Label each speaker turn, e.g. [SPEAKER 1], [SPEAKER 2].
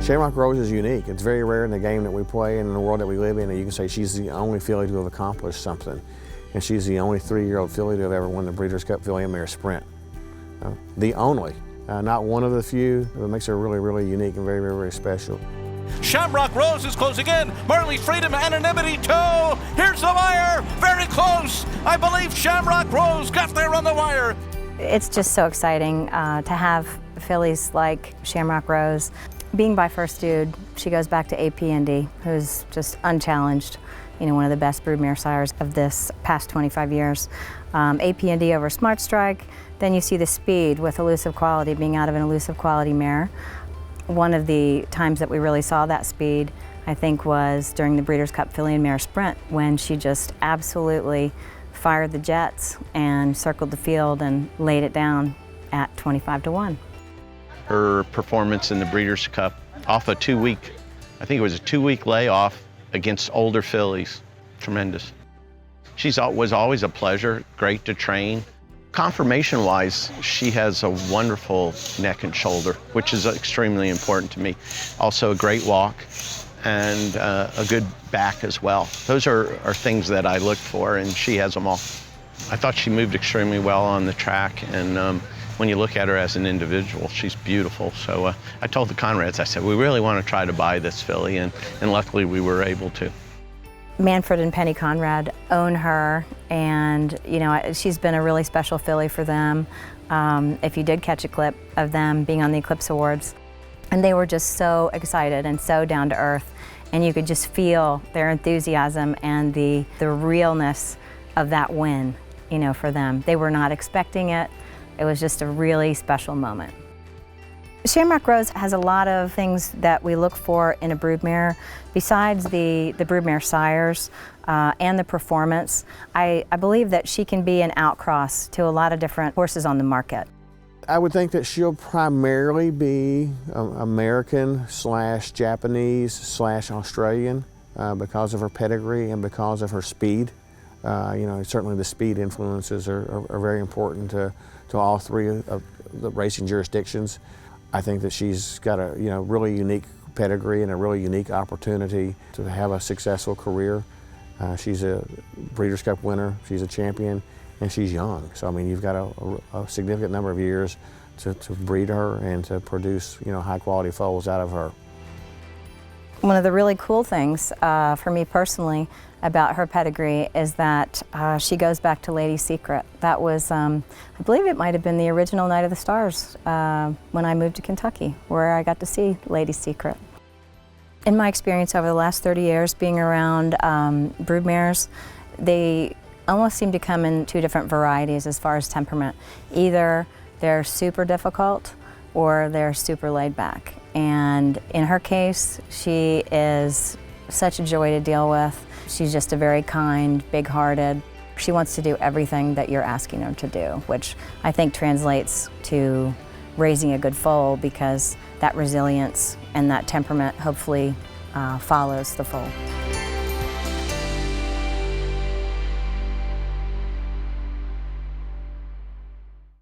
[SPEAKER 1] Shamrock Rose is unique. It's very rare in the game that we play and in the world that we live in that you can say she's the only filly to have accomplished something. And she's the only 3-year-old filly to have ever won the Breeders' Cup Filly and Mare Sprint. The only, not one of the few. It makes her really, really unique and very, very, very special.
[SPEAKER 2] Shamrock Rose is closing in. Marley Freedom, Anonymity toe. Here's the wire, very close. I believe Shamrock Rose got there on the wire.
[SPEAKER 3] It's just so exciting to have fillies like Shamrock Rose. Being by First Dude, she goes back to AP&D, who's just unchallenged, one of the best broodmare sires of this past 25 years. AP&D over Smart Strike, then you see the speed with Elusive Quality being out of an Elusive Quality mare. One of the times that we really saw that speed, I think, was during the Breeders' Cup Filly and Mare Sprint, when she just absolutely fired the jets and circled the field and laid it down at 25-1.
[SPEAKER 4] Her performance in the Breeders' Cup off a 2-week, I think it was a 2-week layoff against older fillies, tremendous. She was always a pleasure, great to train. Conformation-wise, she has a wonderful neck and shoulder, which is extremely important to me. Also a great walk and a good back as well. Those are things that I look for, and she has them all. I thought she moved extremely well on the track, and when you look at her as an individual, she's beautiful. So I told the Conrads, I said, we really want to try to buy this filly, and luckily we were able to.
[SPEAKER 3] Manfred and Penny Conrad own her, and she's been a really special filly for them. If you did catch a clip of them being on the Eclipse Awards, and they were just so excited and so down to earth, and you could just feel their enthusiasm and the realness of that win, for them. They were not expecting it. It was just a really special moment. Shamrock Rose has a lot of things that we look for in a broodmare. Besides the broodmare sires and the performance, I believe that she can be an outcross to a lot of different horses on the market.
[SPEAKER 1] I would think that she'll primarily be American/Japanese/Australian because of her pedigree and because of her speed. Certainly the speed influences are very important to all three of the racing jurisdictions. I think that she's got a really unique pedigree and a really unique opportunity to have a successful career. She's a Breeders' Cup winner, she's a champion, and she's young. So I mean, you've got a significant number of years to breed her and to produce high quality foals out of her.
[SPEAKER 3] One of the really cool things for me personally about her pedigree is that she goes back to Lady Secret. That was, I believe it might have been the original Night of the Stars when I moved to Kentucky, where I got to see Lady Secret. In my experience over the last 30 years being around broodmares, they almost seem to come in two different varieties as far as temperament. Either they're super difficult or they're super laid back. And in her case, she is such a joy to deal with. She's just a very kind, big-hearted. She wants to do everything that you're asking her to do, which I think translates to raising a good foal, because that resilience and that temperament hopefully follows the foal.